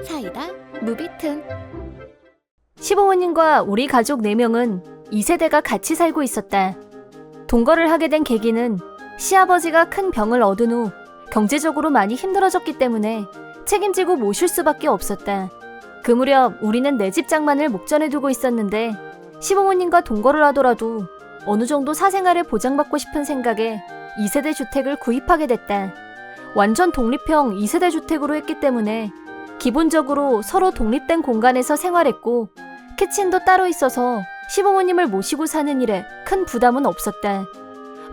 사이다 무비튼. 시부모님과 우리 가족 4명은 2세대가 같이 살고 있었다. 동거를 하게 된 계기는 시아버지가 큰 병을 얻은 후 경제적으로 많이 힘들어졌기 때문에 책임지고 모실 수밖에 없었다. 그 무렵 우리는 내 집 장만을 목전에 두고 있었는데 시부모님과 동거를 하더라도 어느 정도 사생활을 보장받고 싶은 생각에 2세대 주택을 구입하게 됐다. 완전 독립형 2세대 주택으로 했기 때문에 기본적으로 서로 독립된 공간에서 생활했고 키친도 따로 있어서 시부모님을 모시고 사는 일에 큰 부담은 없었다.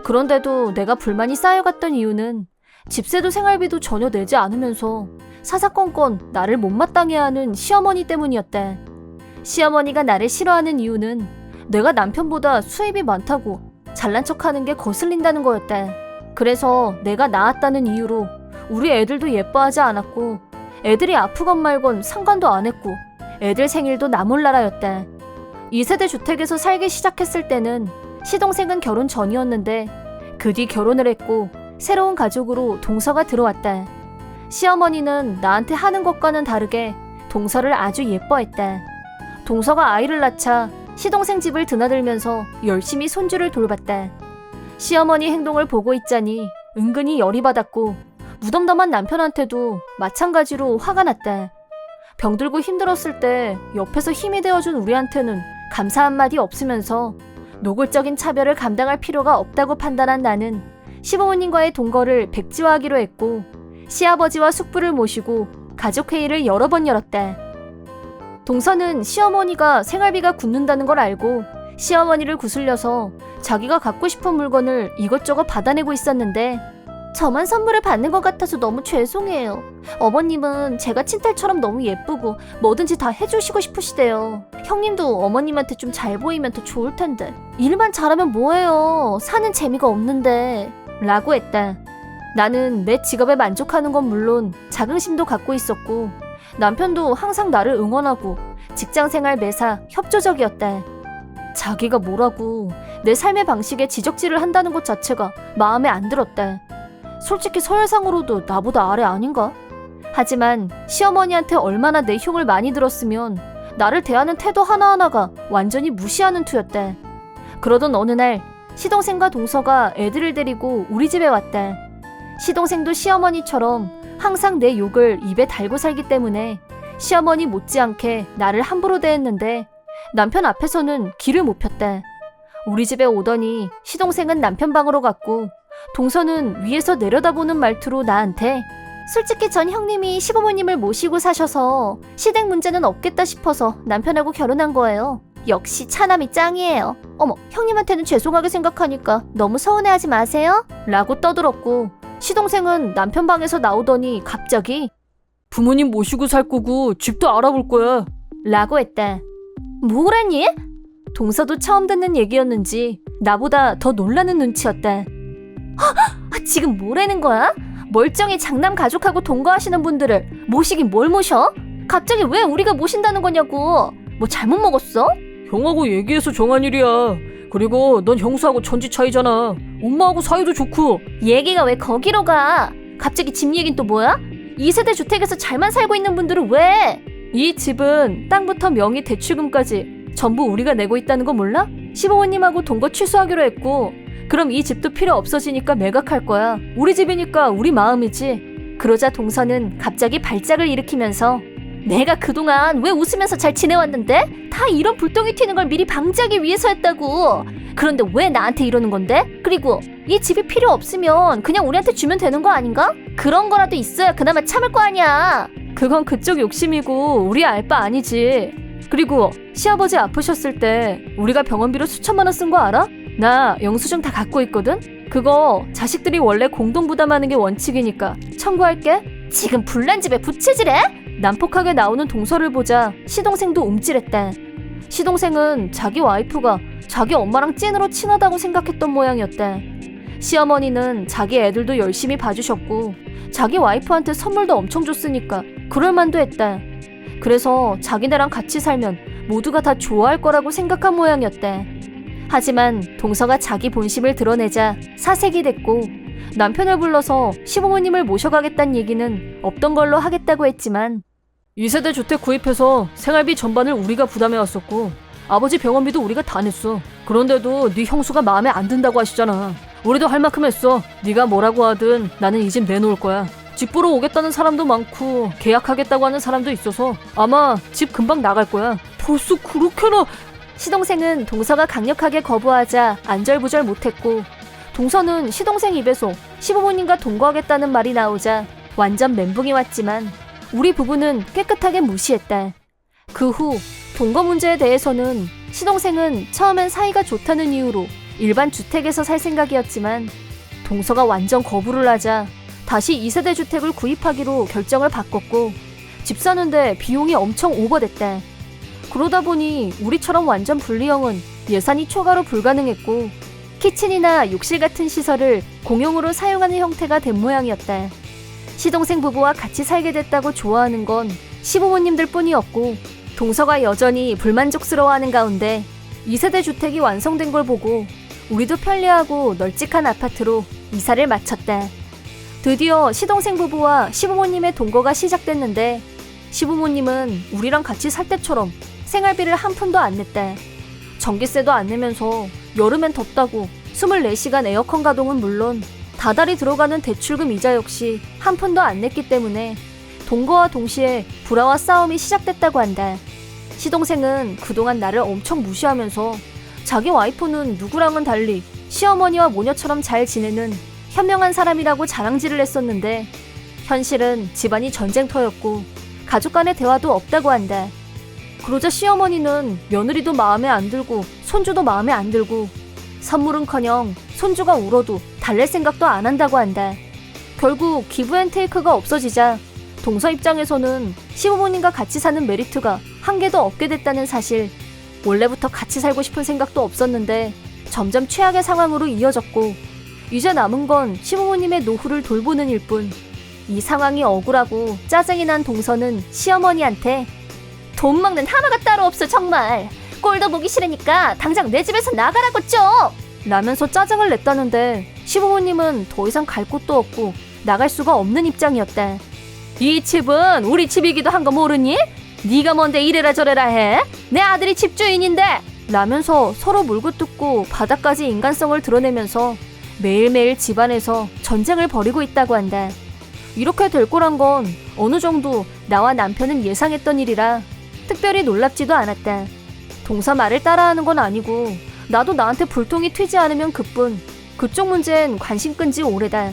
그런데도 내가 불만이 쌓여갔던 이유는 집세도 생활비도 전혀 내지 않으면서 사사건건 나를 못마땅해 하는 시어머니 때문이었다. 시어머니가 나를 싫어하는 이유는 내가 남편보다 수입이 많다고 잘난 척하는 게 거슬린다는 거였다. 그래서 내가 낳았다는 이유로 우리 애들도 예뻐하지 않았고 애들이 아프건 말건 상관도 안 했고 애들 생일도 나 몰라라였다. 2세대 주택에서 살기 시작했을 때는 시동생은 결혼 전이었는데 그 뒤 결혼을 했고 새로운 가족으로 동서가 들어왔다. 시어머니는 나한테 하는 것과는 다르게 동서를 아주 예뻐했다. 동서가 아이를 낳자 시동생 집을 드나들면서 열심히 손주를 돌봤다. 시어머니 행동을 보고 있자니 은근히 열이 받았고 무덤덤한 남편한테도 마찬가지로 화가 났다. 병들고 힘들었을 때 옆에서 힘이 되어준 우리한테는 감사 한마디 없으면서 노골적인 차별을 감당할 필요가 없다고 판단한 나는 시부모님과의 동거를 백지화하기로 했고 시아버지와 숙부를 모시고 가족회의를 여러 번 열었다. 동서는 시어머니가 생활비가 굳는다는 걸 알고 시어머니를 구슬려서 자기가 갖고 싶은 물건을 이것저것 받아내고 있었는데 저만 선물을 받는 것 같아서 너무 죄송해요. 어머님은 제가 친딸처럼 너무 예쁘고 뭐든지 다 해주시고 싶으시대요. 형님도 어머님한테 좀 잘 보이면 더 좋을 텐데. 일만 잘하면 뭐해요. 사는 재미가 없는데. 라고 했다. 나는 내 직업에 만족하는 건 물론 자긍심도 갖고 있었고 남편도 항상 나를 응원하고 직장생활 매사 협조적이었다. 자기가 뭐라고 내 삶의 방식에 지적질을 한다는 것 자체가 마음에 안 들었다. 솔직히 서열상으로도 나보다 아래 아닌가? 하지만 시어머니한테 얼마나 내 흉을 많이 들었으면 나를 대하는 태도 하나하나가 완전히 무시하는 투였다. 그러던 어느 날 시동생과 동서가 애들을 데리고 우리 집에 왔다. 시동생도 시어머니처럼 항상 내 욕을 입에 달고 살기 때문에 시어머니 못지않게 나를 함부로 대했는데 남편 앞에서는 기를 못 폈다. 우리 집에 오더니 시동생은 남편 방으로 갔고 동서는 위에서 내려다보는 말투로 나한테 솔직히 전 형님이 시부모님을 모시고 사셔서 시댁 문제는 없겠다 싶어서 남편하고 결혼한 거예요. 역시 차남이 짱이에요. 어머, 형님한테는 죄송하게 생각하니까 너무 서운해하지 마세요. 라고 떠들었고 시동생은 남편 방에서 나오더니 갑자기 부모님 모시고 살 거고 집도 알아볼 거야. 라고 했다. 뭐라니? 동서도 처음 듣는 얘기였는지 나보다 더 놀라는 눈치였다. 지금 뭐라는 거야? 멀쩡히 장남 가족하고 동거하시는 분들을 모시긴 뭘 모셔? 갑자기 왜 우리가 모신다는 거냐고. 뭐 잘못 먹었어? 형하고 얘기해서 정한 일이야. 그리고 넌 형수하고 천지 차이잖아. 엄마하고 사이도 좋고. 얘기가 왜 거기로 가? 갑자기 집 얘긴 또 뭐야? 2세대 주택에서 잘만 살고 있는 분들은 왜? 이 집은 땅부터 명의 대출금까지 전부 우리가 내고 있다는 거 몰라? 시부모님하고 동거 취소하기로 했고 그럼 이 집도 필요 없어지니까 매각할 거야. 우리 집이니까 우리 마음이지. 그러자 동서는 갑자기 발작을 일으키면서 내가 그동안 왜 웃으면서 잘 지내왔는데? 다 이런 불똥이 튀는 걸 미리 방지하기 위해서였다고. 그런데 왜 나한테 이러는 건데? 그리고 이 집이 필요 없으면 그냥 우리한테 주면 되는 거 아닌가? 그런 거라도 있어야 그나마 참을 거 아니야. 그건 그쪽 욕심이고 우리 알 바 아니지. 그리고 시아버지 아프셨을 때 우리가 병원비로 수천만 원 쓴 거 알아? 나 영수증 다 갖고 있거든? 그거 자식들이 원래 공동 부담하는 게 원칙이니까 청구할게. 지금 불난 집에 부채질해? 난폭하게 나오는 동서를 보자 시동생도 움찔했다. 시동생은 자기 와이프가 자기 엄마랑 찐으로 친하다고 생각했던 모양이었다. 시어머니는 자기 애들도 열심히 봐주셨고 자기 와이프한테 선물도 엄청 줬으니까 그럴만도 했다. 그래서 자기네랑 같이 살면 모두가 다 좋아할 거라고 생각한 모양이었다. 하지만 동서가 자기 본심을 드러내자 사색이 됐고 남편을 불러서 시부모님을 모셔가겠다는 얘기는 없던 걸로 하겠다고 했지만 2세대 주택 구입해서 생활비 전반을 우리가 부담해왔었고 아버지 병원비도 우리가 다 냈어. 그런데도 네 형수가 마음에 안 든다고 하시잖아. 우리도 할 만큼 했어. 네가 뭐라고 하든 나는 이 집 내놓을 거야. 집 보러 오겠다는 사람도 많고 계약하겠다고 하는 사람도 있어서 아마 집 금방 나갈 거야. 벌써 그렇게나. 시동생은 동서가 강력하게 거부하자 안절부절 못했고, 동서는 시동생 입에서 시부모님과 동거하겠다는 말이 나오자 완전 멘붕이 왔지만 우리 부부는 깨끗하게 무시했다. 그 후 동거 문제에 대해서는 시동생은 처음엔 사이가 좋다는 이유로 일반 주택에서 살 생각이었지만 동서가 완전 거부를 하자 다시 2세대 주택을 구입하기로 결정을 바꿨고, 집 사는데 비용이 엄청 오버됐다. 그러다 보니 우리처럼 완전 분리형은 예산이 초과로 불가능했고, 키친이나 욕실 같은 시설을 공용으로 사용하는 형태가 된 모양이었다. 시동생 부부와 같이 살게 됐다고 좋아하는 건 시부모님들 뿐이었고, 동서가 여전히 불만족스러워하는 가운데 2세대 주택이 완성된 걸 보고 우리도 편리하고 널찍한 아파트로 이사를 마쳤다. 드디어 시동생 부부와 시부모님의 동거가 시작됐는데, 시부모님은 우리랑 같이 살 때처럼 생활비를 한 푼도 안 냈다. 전기세도 안 내면서 여름엔 덥다고 24시간 에어컨 가동은 물론 다달이 들어가는 대출금 이자 역시 한 푼도 안 냈기 때문에 동거와 동시에 불화와 싸움이 시작됐다고 한다. 시동생은 그동안 나를 엄청 무시하면서 자기 와이프는 누구랑은 달리 시어머니와 모녀처럼 잘 지내는 현명한 사람이라고 자랑질을 했었는데, 현실은 집안이 전쟁터였고 가족 간의 대화도 없다고 한다. 그러자 시어머니는 며느리도 마음에 안 들고 손주도 마음에 안 들고 선물은커녕 손주가 울어도 달랠 생각도 안 한다고 한다. 결국 기브앤테이크가 없어지자 동서 입장에서는 시부모님과 같이 사는 메리트가 한 개도 없게 됐다는 사실, 원래부터 같이 살고 싶은 생각도 없었는데 점점 최악의 상황으로 이어졌고, 이제 남은 건 시부모님의 노후를 돌보는 일뿐. 이 상황이 억울하고 짜증이 난 동서는 시어머니한테 돈 먹는 하나가 따로 없어 정말. 꼴도 보기 싫으니까 당장 내 집에서 나가라고 좀! 라면서 짜증을 냈다는데, 시부모님은 더 이상 갈 곳도 없고 나갈 수가 없는 입장이었다. 이 집은 우리 집이기도 한 거 모르니? 네가 뭔데 이래라 저래라 해? 내 아들이 집주인인데! 라면서 서로 물고 뜯고 바닥까지 인간성을 드러내면서 매일매일 집안에서 전쟁을 벌이고 있다고 한다. 이렇게 될 거란 건 어느 정도 나와 남편은 예상했던 일이라 특별히 놀랍지도 않았다. 동서 말을 따라하는 건 아니고 나도 나한테 불통이 튀지 않으면 그뿐. 그쪽 문제엔 관심 끈 지 오래다.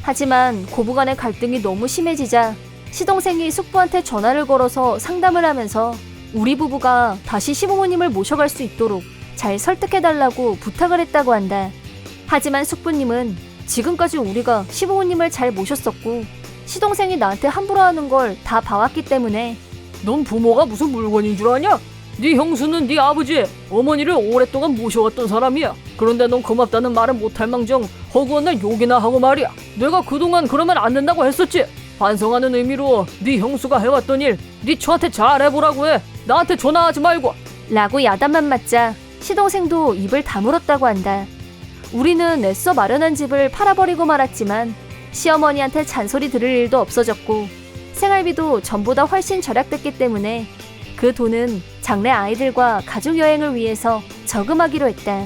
하지만 고부간의 갈등이 너무 심해지자 시동생이 숙부한테 전화를 걸어서 상담을 하면서 우리 부부가 다시 시부모님을 모셔갈 수 있도록 잘 설득해달라고 부탁을 했다고 한다. 하지만 숙부님은 지금까지 우리가 시부모님을 잘 모셨었고 시동생이 나한테 함부로 하는 걸 다 봐왔기 때문에 넌 부모가 무슨 물건인 줄 아냐? 네 형수는 네 아버지, 어머니를 오랫동안 모셔왔던 사람이야. 그런데 넌 고맙다는 말은 못할 망정 허구한 날 욕이나 하고 말이야. 내가 그동안 그러면 안 된다고 했었지. 반성하는 의미로 네 형수가 해왔던 일 네 처한테 잘해보라고 해. 나한테 전화하지 말고. 라고 야단만 맞자 시동생도 입을 다물었다고 한다. 우리는 애써 마련한 집을 팔아버리고 말았지만 시어머니한테 잔소리 들을 일도 없어졌고 생활비도 전보다 훨씬 절약됐기 때문에 그 돈은 장래 아이들과 가족여행을 위해서 저금하기로 했다.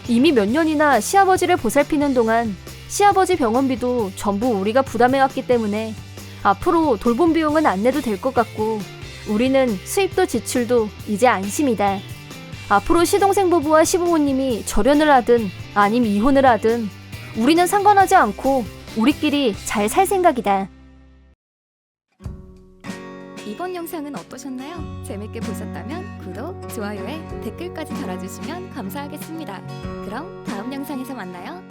이미 몇 년이나 시아버지를 보살피는 동안 시아버지 병원비도 전부 우리가 부담해왔기 때문에 앞으로 돌봄 비용은 안 내도 될 것 같고 우리는 수입도 지출도 이제 안심이다. 앞으로 시동생 부부와 시부모님이 절연을 하든 아님 이혼을 하든 우리는 상관하지 않고 우리끼리 잘 살 생각이다. 이번 영상은 어떠셨나요? 재밌게 보셨다면 구독, 좋아요에 댓글까지 달아주시면 감사하겠습니다. 그럼 다음 영상에서 만나요.